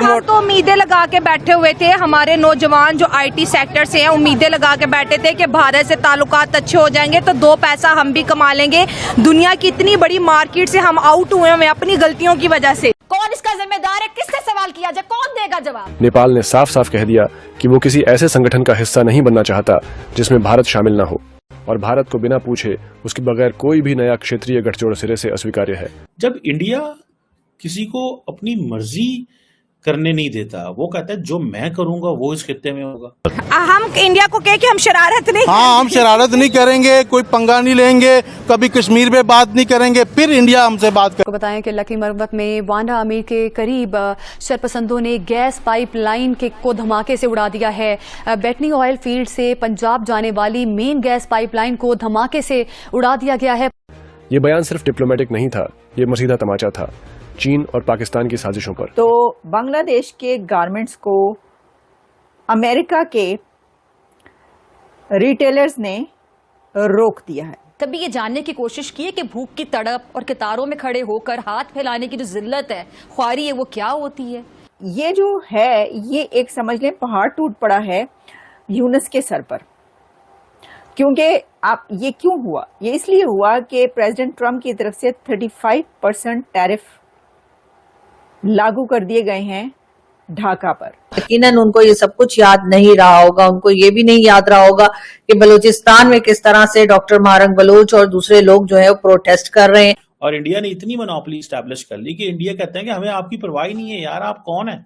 हम तो उम्मीदें लगा के बैठे हुए थे, हमारे नौजवान जो आईटी सेक्टर से हैं उम्मीदें लगा के बैठे थे कि भारत से ताल्लुकात अच्छे हो जाएंगे तो दो पैसा हम भी कमा लेंगे। दुनिया की इतनी बड़ी मार्केट से हम आउट हुए हैं अपनी गलतियों की वजह से। कौन इसका जिम्मेदार है, किससे सवाल किया जाए, कौन देगा जवाब? नेपाल ने साफ साफ कह दिया कि वो किसी ऐसे संगठन का हिस्सा नहीं बनना चाहता जिसमें भारत शामिल न हो, और भारत को बिना पूछे उसके बगैर कोई भी नया क्षेत्रीय गठजोड़ सिरे से अस्वीकार्य है। जब इंडिया किसी को अपनी मर्जी करने नहीं देता, वो कहता है जो मैं करूंगा वो इस खित्ते में होगा। हम इंडिया को कहे कि हम शरारत नहीं हम शरारत नहीं करेंगे, कोई पंगा नहीं लेंगे, कभी कश्मीर पे बात नहीं करेंगे, फिर इंडिया हमसे बात कर। बताएं कि लकी मरवत में वांडा अमीर के करीब शरपसंदों ने गैस पाइपलाइन को धमाके से उड़ा दिया है। बेटनी ऑयल फील्ड से पंजाब जाने वाली मेन गैस पाइपलाइन को धमाके से उड़ा दिया गया है। ये बयान सिर्फ डिप्लोमेटिक नहीं था, ये मसीधा तमाचा था चीन और पाकिस्तान की साजिशों पर। तो बांग्लादेश के गारमेंट्स को अमेरिका के रिटेलर्स ने रोक दिया है। कभी ये जानने की कोशिश की है कि भूख की तड़प और कतारों में खड़े होकर हाथ फैलाने की जो जिल्लत है, ख्वारी है, वो क्या होती है? ये जो है, ये एक समझ लें पहाड़ टूट पड़ा है यूनुस के सर पर। क्योंकि आप ये क्यों हुआ? ये इसलिए हुआ कि प्रेसिडेंट ट्रंप की तरफ से 35% टैरिफ लागू कर दिए गए हैं ढाका पर। यकीनन उनको ये सब कुछ याद नहीं रहा होगा, उनको ये भी नहीं याद रहा होगा कि बलूचिस्तान में किस तरह से डॉक्टर मारंग बलूच और दूसरे लोग जो है वो प्रोटेस्ट कर रहे हैं। और इंडिया ने इतनी मोनोपोली स्टैब्लिश कर ली कि इंडिया कहते हैं कि हमें आपकी परवाह ही नहीं है। यार आप कौन है?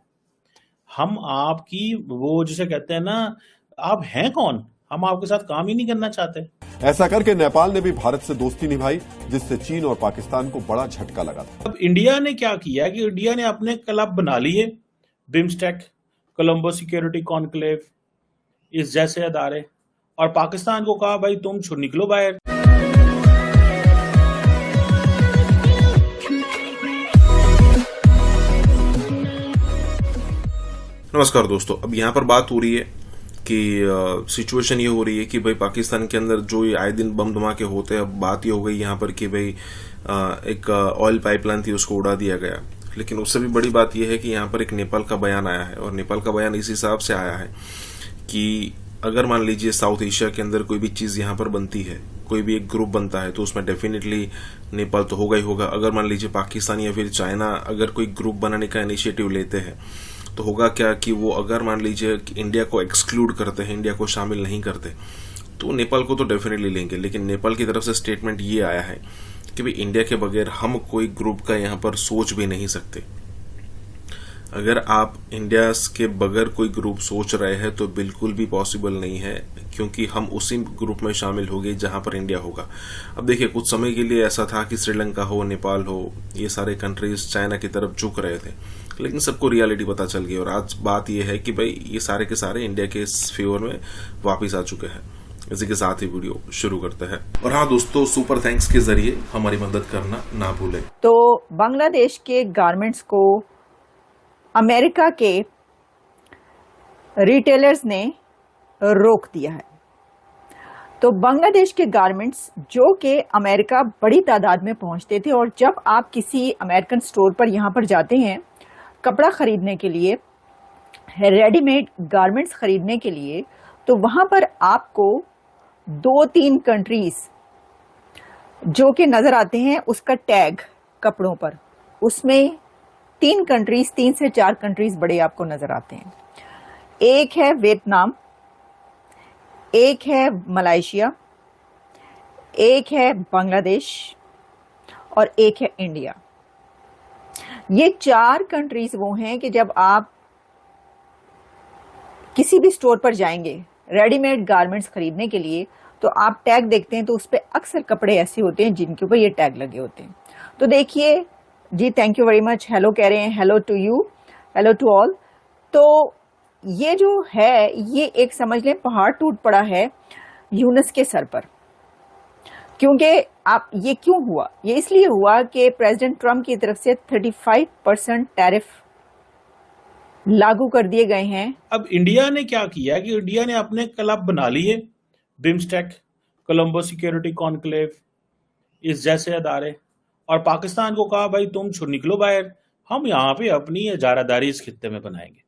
हम आपकी वो जिसे कहते हैं ना, आप हैं कौन? हम आपके साथ काम ही नहीं करना चाहते। ऐसा करके नेपाल ने भी भारत से दोस्ती निभाई, जिससे चीन और पाकिस्तान को बड़ा झटका लगा था। अब इंडिया ने क्या किया कि इंडिया ने अपने क्लब बना लिए, बिम्स्टेक, कोलंबो सिक्योरिटी कॉन्क्लेव, इस जैसे अदारे, और पाकिस्तान को कहा भाई तुम छुड़ निकलो बाहर। नमस्कार दोस्तों, अब यहाँ पर बात हो रही है कि सिचुएशन ये हो रही है कि भाई पाकिस्तान के अंदर जो ये आए दिन बम धमाके होते हैं। अब बात ये हो गई यहाँ पर कि भाई एक ऑयल पाइपलाइन थी, उसको उड़ा दिया गया। लेकिन उससे भी बड़ी बात यह है कि यहाँ पर एक नेपाल का बयान आया है, और नेपाल का बयान इस हिसाब से आया है कि अगर मान लीजिए साउथ एशिया के अंदर कोई भी चीज यहाँ पर बनती है, कोई भी एक ग्रुप बनता है, तो उसमें डेफिनेटली नेपाल तो होगा ही होगा। अगर मान लीजिए पाकिस्तान या फिर चाइना अगर कोई ग्रुप बनाने का इनिशिएटिव लेते हैं तो होगा क्या कि वो अगर मान लीजिए इंडिया को एक्सक्लूड करते हैं, इंडिया को शामिल नहीं करते, तो नेपाल को तो डेफिनेटली लेंगे। लेकिन नेपाल की तरफ से स्टेटमेंट ये आया है कि भाई इंडिया के बगैर हम कोई ग्रुप का यहाँ पर सोच भी नहीं सकते। अगर आप इंडिया के बगैर कोई ग्रुप सोच रहे हैं तो बिल्कुल भी पॉसिबल नहीं है, क्योंकि हम उसी ग्रुप में शामिल हो गए जहां पर इंडिया होगा। अब देखिए, कुछ समय के लिए ऐसा था कि श्रीलंका हो, नेपाल हो, ये सारे कंट्रीज चाइना की तरफ झुक रहे थे, लेकिन सबको रियलिटी पता चल गई और आज बात यह है कि भाई ये सारे के सारे इंडिया के फेवर में वापिस आ चुके हैं। इसी के साथ ही वीडियो शुरू करते हैं। और हाँ दोस्तों, सुपर थैंक्स के जरिए हमारी मदद करना ना भूलें। तो बांग्लादेश के गारमेंट्स को अमेरिका के रिटेलर्स ने रोक दिया है। तो बांग्लादेश के गारमेंट्स जो कि अमेरिका बड़ी तादाद में पहुंचते थे, और जब आप किसी अमेरिकन स्टोर पर यहाँ पर जाते हैं कपड़ा खरीदने के लिए, रेडीमेड गारमेंट्स खरीदने के लिए, तो वहां पर आपको 2-3 कंट्रीज जो कि नजर आते हैं उसका टैग कपड़ों पर, उसमें 3 कंट्रीज, 3 से 4 कंट्रीज बड़े आपको नजर आते हैं। एक है वियतनाम, एक है मलेशिया, एक है बांग्लादेश और एक है इंडिया। ये 4 कंट्रीज वो हैं कि जब आप किसी भी स्टोर पर जाएंगे रेडीमेड गारमेंट्स खरीदने के लिए, तो आप टैग देखते हैं तो उस पर अक्सर कपड़े ऐसे होते हैं जिनके ऊपर ये टैग लगे होते हैं। तो देखिए जी, thank you very much, hello कह रहे हैं, hello to you, hello to all. तो ये जो है, ये एक समझ लें पहाड़ टूट पड़ा है यूनुस के सर पर। क्योंकि आप ये क्यों हुआ? ये इसलिए हुआ कि प्रेसिडेंट ट्रंप की तरफ से 35% टैरिफ लागू कर दिए गए हैं। अब इंडिया ने क्या किया कि इंडिया ने अपने क्लब बना लिए, बिम्स्टेक, कोलंबो सिक्योरिटी कॉन्क्लेव, इस जैसे अदारे, और पाकिस्तान को कहा भाई तुम छुड़ निकलो बाहर, हम यहाँ पे अपनी इजारादारी इस खित्ते में बनाएंगे।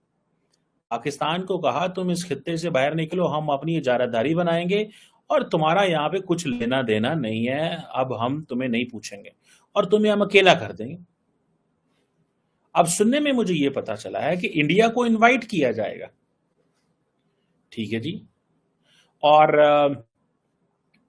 पाकिस्तान को कहा तुम इस खित्ते से बाहर निकलो, हम अपनी इजारादारी बनाएंगे और तुम्हारा यहाँ पे कुछ लेना देना नहीं है, अब हम तुम्हें नहीं पूछेंगे और तुम्हें हम अकेला कर देंगे। अब सुनने में मुझे ये पता चला है कि इंडिया को इनवाइट किया जाएगा, ठीक है जी। और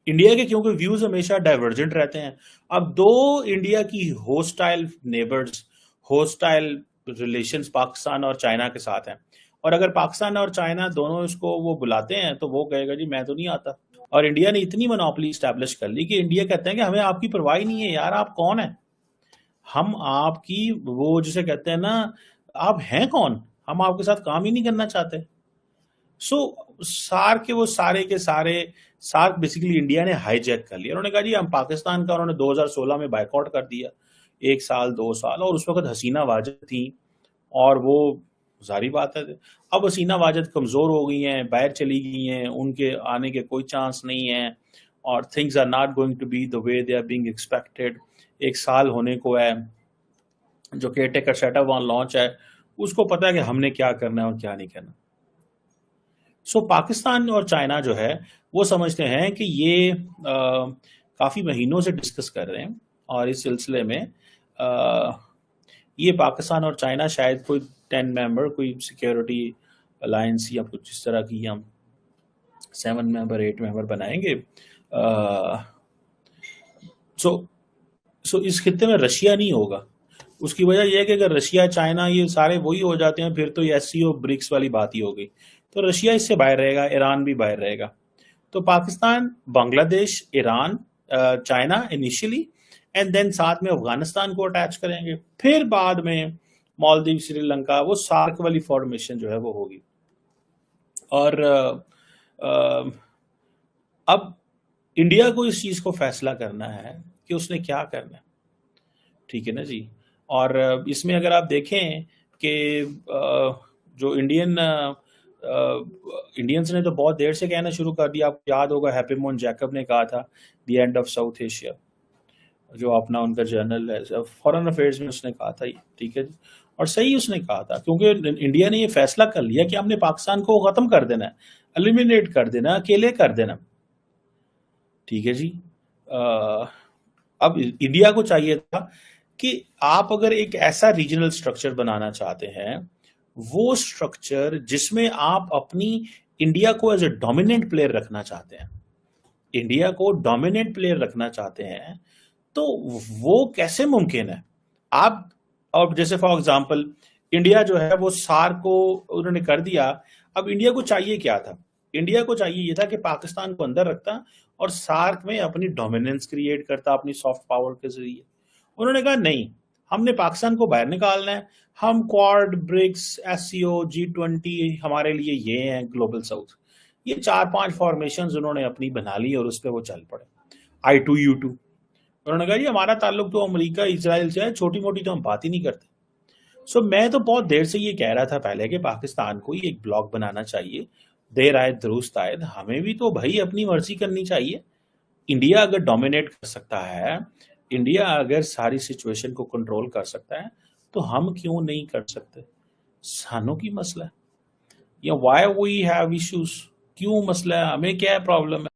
इंडिया के क्योंकि व्यूज हमेशा डाइवर्जेंट रहते हैं, अब दो इंडिया की hostile neighbours, hostile relations Pakistan और चाइना के साथ हैं, और अगर पाकिस्तान और चाइना दोनों इसको वो बुलाते हैं तो वो कहेगा जी मैं तो नहीं आता। और इंडिया ने इतनी मोनोपोली स्टैब्लिश कर ली कि इंडिया कहते हैं कि हमें आपकी परवाह ही नहीं है यार, आप कौन है, हम आपकी वो जिसे कहते हैं ना, आप हैं कौन, हम आपके साथ काम ही नहीं करना चाहते। सार्क के वो सारे के सारे सार्क बेसिकली इंडिया ने हाईजैक कर लिया। उन्होंने कहा जी हम पाकिस्तान का, उन्होंने 2016 में बायकॉट कर दिया, 1 साल 2 साल, और उस वक्त हसीना वाजिद थी और वो जारी बात है अब हसीना वाजिद कमजोर हो गई हैं, बाहर चली गई हैं, उनके आने के कोई चांस नहीं है और things are not going to be the way they are being expected. 1 साल होने को है, जो केयरटेकर सेटअप वहां लॉन्च है उसको पता है कि हमने क्या करना है और क्या नहीं करना। पाकिस्तान और चाइना जो है वो समझते हैं कि ये काफी महीनों से डिस्कस कर रहे हैं और इस सिलसिले में ये पाकिस्तान और चाइना शायद कोई 10 मेंबर कोई सिक्योरिटी अलायंस या कुछ इस तरह की हम 7 मेंबर 8 मेंबर बनाएंगे। इस खित्ते में रशिया नहीं होगा। उसकी वजह यह है कि अगर रशिया चाइना ये सारे वही हो जाते हैं फिर तो ये SCO ब्रिक्स वाली बात ही हो गई, तो रशिया इससे बाहर रहेगा, ईरान भी बाहर रहेगा। तो Pakistan, Bangladesh, Iran, China initially, and then साथ में अफगानिस्तान को अटैच करेंगे, फिर बाद में मालदीव, श्रीलंका, वो सार्क वाली फॉर्मेशन जो है वो होगी। और अब इंडिया को इस चीज को फैसला करना है कि उसने क्या करना है, ठीक है ना जी। और इसमें अगर आप देखें कि जो इंडियंस ने तो बहुत देर से कहना शुरू कर दिया। आपको याद होगा हैप्पीमोन जैकब ने कहा था the end of south Asia, जो अपना उनका जर्नल है फॉरेन अफेयर्स में, उसने कहा था, ठीक है जी। और सही उसने कहा था, क्योंकि इंडिया ने ये फैसला कर लिया कि हमने पाकिस्तान को खत्म कर देना है, एलिमिनेट कर देना, अकेले कर देना, ठीक है जी। अब इंडिया को चाहिए था कि आप अगर एक ऐसा रीजनल स्ट्रक्चर बनाना चाहते हैं, वो स्ट्रक्चर जिसमें आप अपनी इंडिया को एज ए डोमिनेंट प्लेयर रखना चाहते हैं, इंडिया को डोमिनेंट प्लेयर रखना चाहते हैं, तो वो कैसे मुमकिन है। आप अब जैसे फॉर एग्जांपल इंडिया जो है वो सार्क को उन्होंने कर दिया। अब इंडिया को चाहिए क्या था, इंडिया को चाहिए ये था कि पाकिस्तान को अंदर रखता और सार्क में अपनी डोमिनेंस क्रिएट करता अपनी सॉफ्ट पावर के जरिए। उन्होंने कहा नहीं, हमने पाकिस्तान को बाहर निकालना है, हम क्वाड, ब्रिक्स, SCO, G20 हमारे लिए ये हैं ग्लोबल साउथ। ये 4-5 फॉर्मेशंस उन्होंने अपनी बना ली और उस पर वो चल पड़े। I2U2 उन्होंने कहा जी हमारा ताल्लुक तो अमेरिका इजराइल से है, छोटी मोटी तो हम बात ही नहीं करते। मैं तो बहुत देर से ये कह रहा था पहले कि पाकिस्तान को एक ब्लॉक बनाना चाहिए, देर आए दुरुस्त आए, हमें भी तो भाई अपनी मर्जी करनी चाहिए। इंडिया अगर डोमिनेट कर सकता है, इंडिया अगर सारी सिचुएशन को कंट्रोल कर सकता है, तो हम क्यों नहीं कर सकते। सानों की मसला है या व्हाई वी हैव इश्यूज, क्यों मसला है, हमें क्या प्रॉब्लम है।